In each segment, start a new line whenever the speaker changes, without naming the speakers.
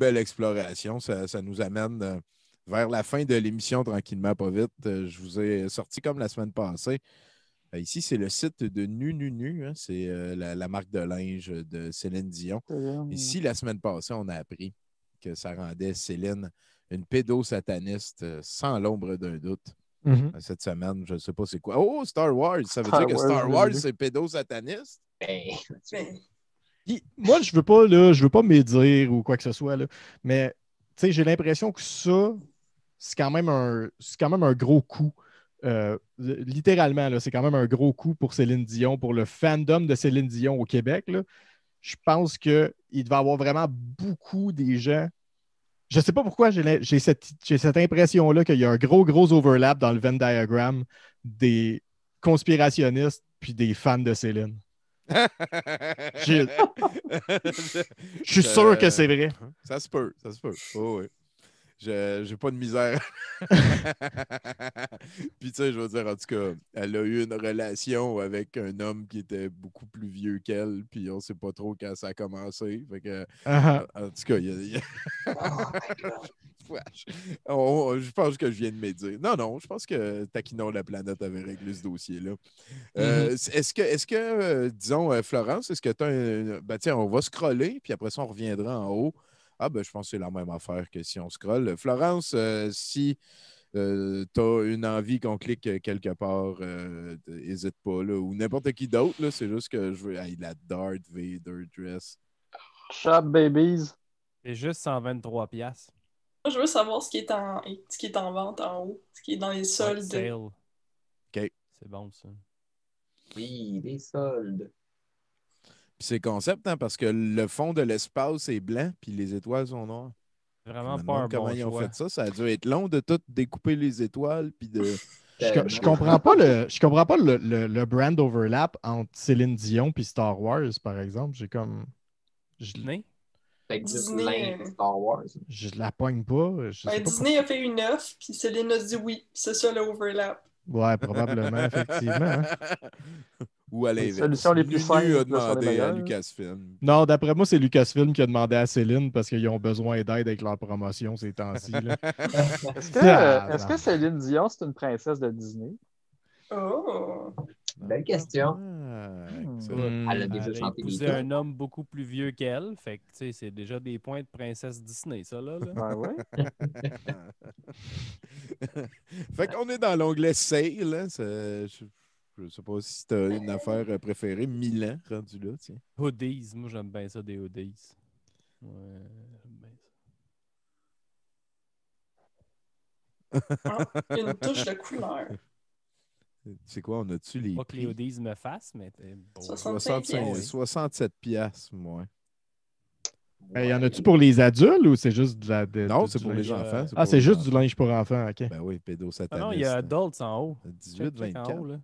belle exploration. Ça nous amène vers la fin de l'émission, tranquillement, pas vite. Je vous ai sorti comme la semaine passée. Ici, c'est le site de Nu. Hein. C'est la marque de linge de Céline Dion. Ici, la semaine passée, on a appris que ça rendait Céline une pédosataniste sans l'ombre d'un doute. Cette semaine, je ne sais pas c'est quoi. Oh, Star Wars! Ça veut dire que Star Wars, c'est pédosataniste?
Moi, je veux pas médire ou quoi que ce soit, là, mais j'ai l'impression que ça, c'est quand même un gros coup. Littéralement, là, c'est quand même un gros coup pour Céline Dion, pour le fandom de Céline Dion au Québec. Là. Je pense qu'il devait y avoir vraiment beaucoup des gens. Je ne sais pas pourquoi j'ai cette impression-là qu'il y a un gros overlap dans le Venn diagram des conspirationnistes puis des fans de Céline. Je suis sûr que c'est vrai.
Ça se peut. Oh, oui. J'ai pas de misère. Puis, tu sais, je veux dire, en tout cas, elle a eu une relation avec un homme qui était beaucoup plus vieux qu'elle, puis on sait pas trop quand ça a commencé. Fait que, en tout cas, il y a... je pense que je viens de me dire. Non, je pense que Taquinons la planète avait réglé ce dossier-là. Est-ce que disons, Florence, est-ce que tu as un... Ben, tiens, on va scroller, puis après ça, on reviendra en haut. Ah, ben, je pense que c'est la même affaire que si on scrolle. Florence, si tu as une envie qu'on clique quelque part, n'hésite pas, là, ou n'importe qui d'autre, là, c'est juste que je veux. Hey, la Darth Vader dress.
Shop Babies.
C'est juste 123$.
Moi, je veux savoir ce qui est en vente en haut, ce qui est dans les soldes.
Sale.
OK.
C'est bon, ça.
Oui, les soldes.
Puis c'est concept, hein, parce que le fond de l'espace est blanc, puis les étoiles sont noires.
Vraiment pas un
comment
bon
ils ont
choix.
fait ça? Ça a dû être long de tout découper les étoiles, puis de...
Je comprends pas le brand overlap entre Céline Dion et Star Wars, par exemple. J'ai comme...
Disney?
Disney,
Star Wars.
Je la pogne pas.
Disney a fait une offre, puis Céline a dit oui. C'est ça le overlap.
Ouais, probablement, effectivement. Hein.
Ou à l'inverse.
Les solutions les plus simples
a
sont les
demandé à
meilleures.
Lucasfilm.
Non, d'après moi, c'est Lucasfilm qui a demandé à Céline parce qu'ils ont besoin d'aide avec leur promotion ces temps-ci. là.
Est-ce que Céline Dion, c'est une princesse de Disney?
Oh!
Belle question.
Elle
a déjà chanté
épousé un homme beaucoup plus vieux qu'elle. Fait que, tu sais, c'est déjà des points de princesse Disney, ça, là.
Ouais.
Fait qu'on est dans l'onglet Sale. Hein, je sais pas si tu as une affaire préférée. Milan, rendu là, tiens.
Hoodies. Moi, j'aime bien ça, des hoodies. Ouais, j'aime bien ça.
Une touche de couleur.
C'est quoi, on a-tu les
Pas que les hoodies me fassent, mais... Bon.
67 piastres, moi.
Y en a-tu pour les adultes ou c'est juste de la...
Non, c'est pour les enfants.
C'est juste du linge pour enfants, OK.
Ben oui, pédosataniste.
Non, il y a adults en haut.
18-24.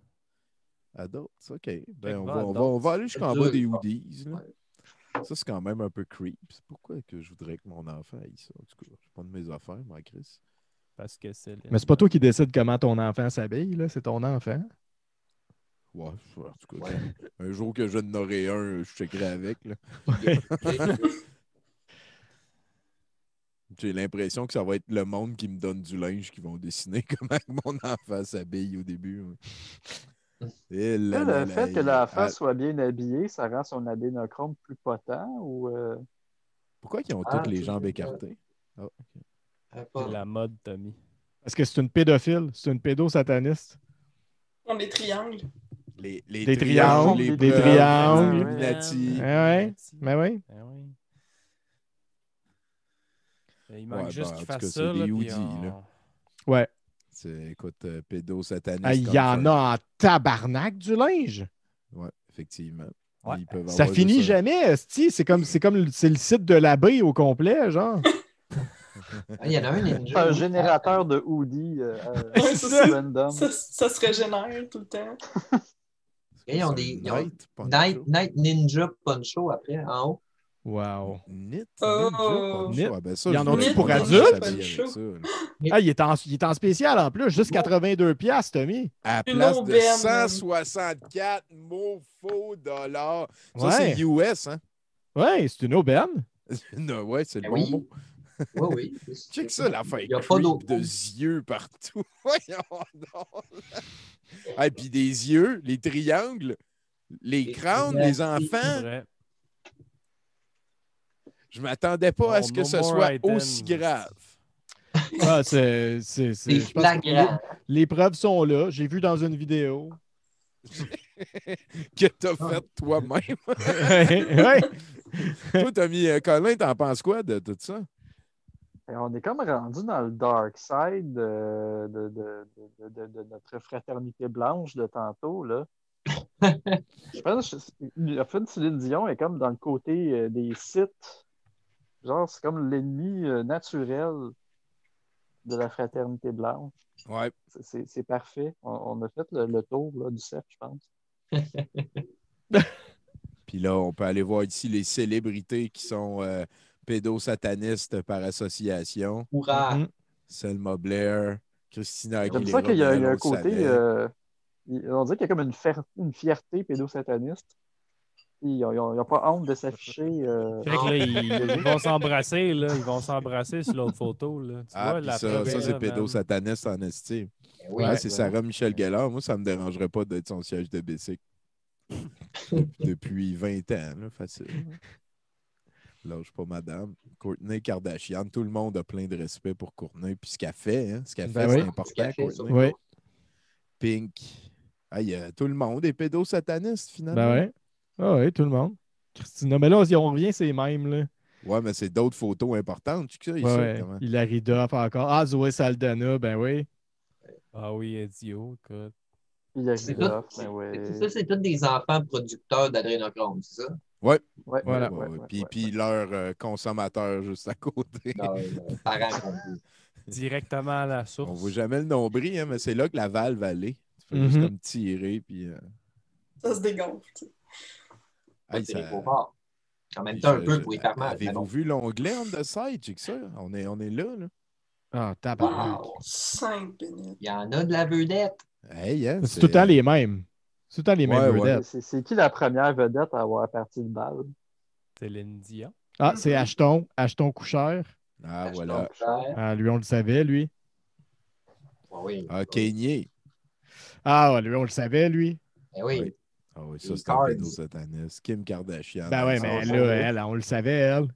Adults, OK. Ben,
on
on va aller jusqu'en bas des hoodies. Là. Ça, c'est quand même un peu creep. C'est pourquoi que je voudrais que mon enfant ait ça. En tout cas, c'est pas de mes affaires, moi, Chris.
Parce que c'est...
Mais c'est pas toi qui décides comment ton enfant s'habille, là. C'est ton enfant.
Ouais, en tout cas, un jour que je n'aurai un, je checkerai avec. Là. J'ai l'impression que ça va être le monde qui me donne du linge qui vont dessiner comment mon enfant s'habille au début. Et
le fait que l'enfant soit bien habillé, ça rend son adénochrome plus potent ou...
Pourquoi ils ont toutes les jambes écartées? Oh, okay.
C'est la mode, Tommy.
Parce que c'est une pédophile, c'est une pédosataniste.
On est triangles.
Les
triangles,
les
triangles.
Illuminati.
Ouais. Mais oui.
Il manque juste qu'il fasse
ça.
ça.
C'est des
là,
hoodies,
on...
là.
Ouais.
Écoute, pédosataniste.
Il y en a en tabarnak du linge.
Oui, effectivement.
Ouais.
Ça finit jamais, esti. C'est le site de l'abbé au complet, genre.
Il y en a un ninja.
Un générateur de hoodie random.
Ça se régénère tout le temps.
Ils ont des Night Ninja Poncho après, en haut.
Wow.
Ninja
Oh.
Poncho. Ah, ben ça,
Il y en a-tu
Knit
pour
Ninja
adultes?
Poncho.
Il est en spécial en plus, juste 82 piastres, Tommy.
À la
Une
place de
aubaine.
164 faux dollars. Ça,
Ouais.
c'est US, hein?
Ouais, c'est une aubaine.
Non, ouais, c'est le
Oui.
bon mot.
Oui.
Check ça, l'affaire
Il n'y a pas
creep
d'autre
de yeux partout. Voyons donc. Et puis des yeux, les triangles, les crânes, les
C'est
enfants.
vrai.
Je m'attendais pas à
Oh,
ce que
no
ce
more
soit
items.
aussi grave.
Ah,
C'est
je pense que
flagrant.
les preuves sont là. J'ai vu dans une vidéo.
Que t'as fait toi-même.
Ouais.
Toi, t'as mis Colin, t'en penses quoi de tout ça?
Et on est comme rendu dans le dark side de notre fraternité blanche de tantôt, là. Je pense que Céline Dion est comme dans le côté des sites. Genre, c'est comme l'ennemi naturel de la fraternité blanche.
Ouais.
C'est parfait. On a fait le tour là, du cercle, je pense.
Puis là, on peut aller voir ici les célébrités qui sont pédosatanistes par association.
Hurrah!
Selma Blair, Christina
J'aime
Aguilera.
ça qu'il y a
elle, on
un
le
côté.
savait.
On dirait qu'il y a comme une fierté pédosataniste. Ils n'ont pas honte de s'afficher.
Fait que là, ils vont s'embrasser, là. Ils vont s'embrasser sur l'autre photo, là. Tu vois,
Puis
la
ça
preuve est
c'est
là, man.
pédosataniste en estime.
Oui,
Ouais, c'est Sarah Michel Gellar. Moi, ça ne me dérangerait pas d'être son siège de bicycle. Depuis 20 ans, là, facile. Lâche pas madame. Kourtney Kardashian, tout le monde a plein de respect pour Kourtney. Puis ce qu'elle fait, hein, c'est important, Kourtney.
Oui.
Pink. Tout le monde est pédosataniste, finalement.
Ben ouais. Ah oui, tout le monde. Christina. Mais là, si on revient, c'est mêmes, là.
Ouais, mais c'est d'autres photos importantes. Tu sais, ça,
Ouais.
comment?
Hilary Duff encore. Ah, Zoé Saldana, ben oui.
Ah oui, Ezio, écoute.
C'est tous des enfants producteurs d'adrénochrome, c'est ça?
Oui.
Ouais,
voilà.
Puis leur consommateur juste à côté.
Non, parents compris.
Directement à la source.
On ne voit jamais le nombril, hein, mais c'est là que la valve allait. Tu peux juste comme tirer. Puis,
Ça se dégonfle.
C'est trop fort. En même temps, un peu pour y faire mal.
Avez-vous vu l'onglet on the side? J'ai que ça. On est là.
Ah, tabarnak.
5 minutes.
Il y en a de la vedette.
Hey, hein,
c'est tout le temps les mêmes. C'est tout le temps les mêmes vedettes.
C'est qui la première vedette à avoir parti de balle?
Céline Dion.
Ah, c'est Ashton. Ashton Couchère.
Ah,
Ashton
voilà.
Couchère.
Ah, lui, on le savait, lui.
Oui.
Ah, Kanye.
Ah, lui, on le savait, lui.
Eh oui.
Ah oui, ça, c'est un pédosataniste. Kim Kardashian.
Ben oui, mais là, elle, on le savait, elle.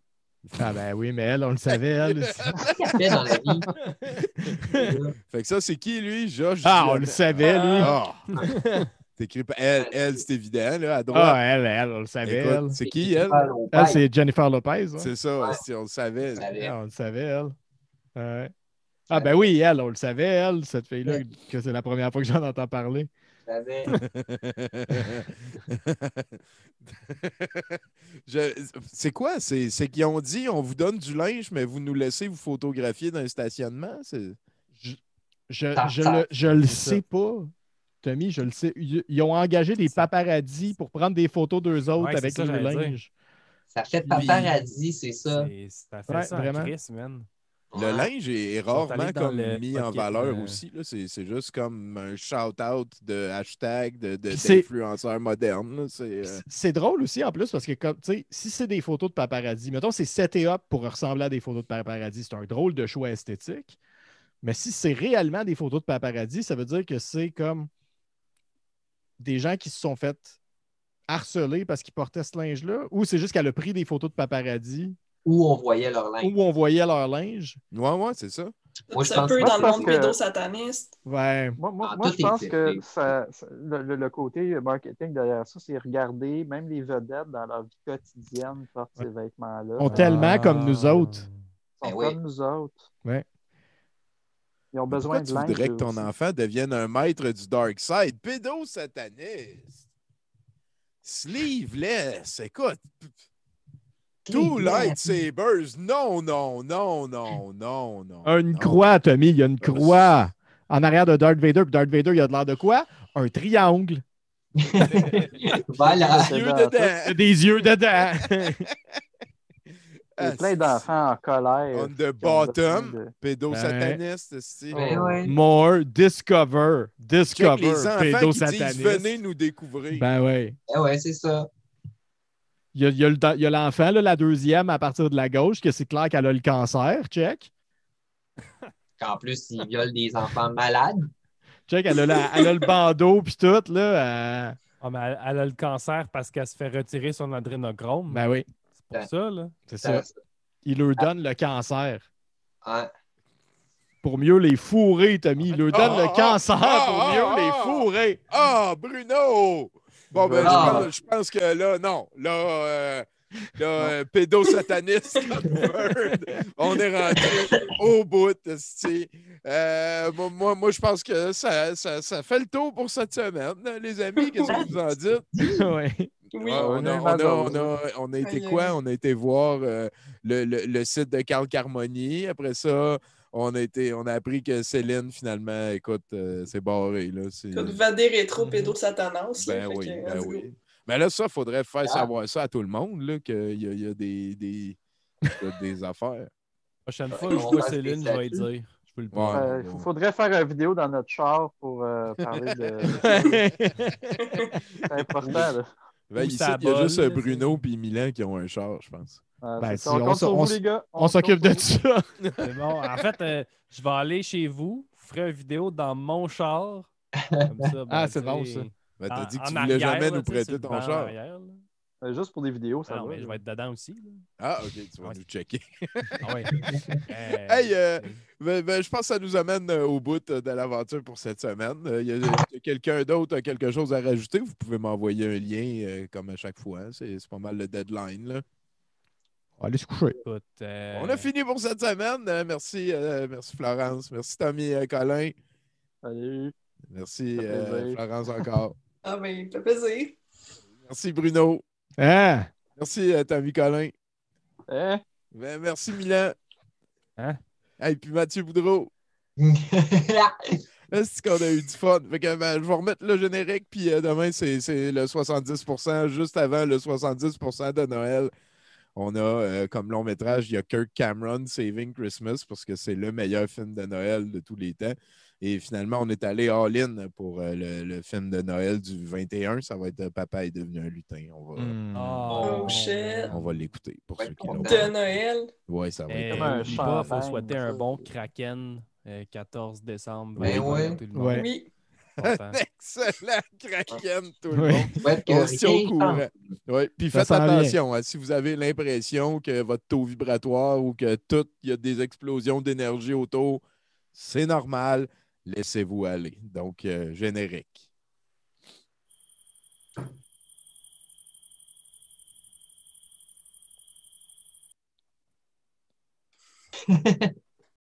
Ah ben oui, mais elle, on le savait, elle aussi.
Qu'est-ce qu'elle fait dans la vie?
Fait que ça, c'est qui, lui? Josh?
Ah, on le savait, lui.
Ah! T'écris pas. Elle, c'est évident, là, à droite.
Ah, elle, on le savait,
Écoute,
elle.
c'est qui, elle?
Elle, c'est Jennifer Lopez. Hein?
C'est ça, on le savait.
Ah, on le savait, elle. Ouais. Ah ben oui, elle, on le savait, elle, cette fille-là, que c'est la première fois que j'en entends parler. C'est quoi? C'est qu'ils ont dit on vous donne du linge, mais vous nous laissez vous photographier dans le stationnement? Je le sais pas. Tommy, je le sais. Ils ont engagé des paparazzis pour prendre des photos d'eux autres avec le linge.
Ça fait paparazzi, c'est ça.
Ça fait ça
vraiment.
en Chris, man.
Le linge est rarement comme mis en valeur
là.
aussi. C'est juste comme un shout-out de hashtag d'influenceurs modernes.
C'est drôle aussi en plus parce que comme, si c'est des photos de paparazzi, mettons c'est seté up pour ressembler à des photos de paparazzi, c'est un drôle de choix esthétique. Mais si c'est réellement des photos de paparazzi, ça veut dire que c'est comme des gens qui se sont fait harceler parce qu'ils portaient ce linge-là, ou c'est juste qu'elle a pris des photos de paparazzi.
Où on voyait leur linge.
Où on voyait leur linge.
Ouais, c'est ça.
C'est un peu dans le monde pédosataniste.
Ouais.
Moi je pense que le côté marketing derrière ça, c'est regarder même les vedettes dans leur vie quotidienne portent ces vêtements-là.
Sont tellement comme nous autres.
Ils sont comme nous autres.
Ouais.
Ils ont besoin de linge.
Pourquoi tu voudrais que ton enfant devienne un maître du dark side? Pédosataniste. Sleeveless. Écoute. Two lightsabers. Non.
Une croix, Tommy. Il y a une croix en arrière de Darth Vader. Puis Darth Vader, il a de l'air de quoi? Un triangle.
Voilà.
Des yeux dedans.
Il y a plein d'enfants en colère.
On the bottom, pédosataniste.
More, discover,
les enfants
pédosataniste.
qui disent, venez nous découvrir.
Ben oui.
Ouais, c'est ça.
il y a l'enfant, là, la deuxième à partir de la gauche, que c'est clair qu'elle a le cancer. Check.
En plus, il viole des enfants malades.
Check, elle a le bandeau puis tout, là.
Ah, mais elle a le cancer parce qu'elle se fait retirer son adrénochrome.
Ben oui,
C'est pour ça, là.
c'est ça. Il leur donne le cancer.
Ouais.
Pour mieux les fourrer, Tommy. Il leur donne le cancer pour mieux les fourrer.
Ah, Bruno! Bon, ben, je pense que là, non. Là, pédosataniste, on est rendu au bout. Moi, je pense que ça fait le tour pour cette semaine, les amis. Qu'est-ce que vous en dites?
Oui.
Oui.
On a été quoi? On a été voir le site de Carl Carmoni. Après ça, on a appris que Céline, finalement, écoute, c'est barré.
C'est Vadé rétro pédosatanas.
Ben oui, ben oui. Mais là, ça, il faudrait faire savoir ça à tout le monde, là, qu'il y a des affaires.
Prochaine fois que je vois Céline, je vais lui dire.
Il faudrait faire une vidéo dans notre char pour parler de c'est important, là.
Ben, ici, il y a juste Bruno et Milan qui ont un char, je pense.
On s'occupe de ça.
C'est bon. En fait, je vais aller chez vous, ferai une vidéo dans mon char. Comme ça,
c'est bon, ça.
Ben, t'as dit que tu voulais jamais nous prêter ton char.
Juste pour des vidéos, ça va.
Mais je vais être dedans aussi. Là.
Ah, OK, tu vas nous checker.
Ah oui.
Hey, je pense que ça nous amène au bout de l'aventure pour cette semaine. Il y a quelqu'un d'autre a quelque chose à rajouter? Vous pouvez m'envoyer un lien comme à chaque fois. C'est pas mal le deadline. Là.
Allez se coucher.
Écoute,
On a fini pour cette semaine. Merci Florence. Merci Tommy Colin.
Salut.
Merci Florence encore.
Ah ben, ça fait plaisir.
Merci Bruno.
Hein?
Merci Tommy Colin.
Hein?
Ben, merci Milan.
Hein?
Et puis Mathieu Boudreau. C'est qu'on a eu du fun. Fait que, je vais remettre le générique, puis demain, c'est le 70%, juste avant le 70% de Noël. On a comme long métrage, il y a Kirk Cameron, Saving Christmas, parce que c'est le meilleur film de Noël de tous les temps. Et finalement, on est allé all-in pour le film de Noël du 21. Ça va être Papa est devenu un lutin.
Oh shit!
On va l'écouter pour ceux qui l'ont
de Noël.
Oui, ça va être
comme un
il faut
champagne,
souhaiter
ça.
un bon Kraken 14 décembre.
Ben ouais.
Tout le monde.
Ouais.
Oui.
un excellent Kraken, tout le
Oui.
monde. On se tient au courant. Ouais. Puis
Ça
faites
s'en
attention, hein, si vous avez l'impression que votre taux vibratoire ou que il y a des explosions d'énergie autour, c'est normal. Laissez-vous aller. Donc, générique.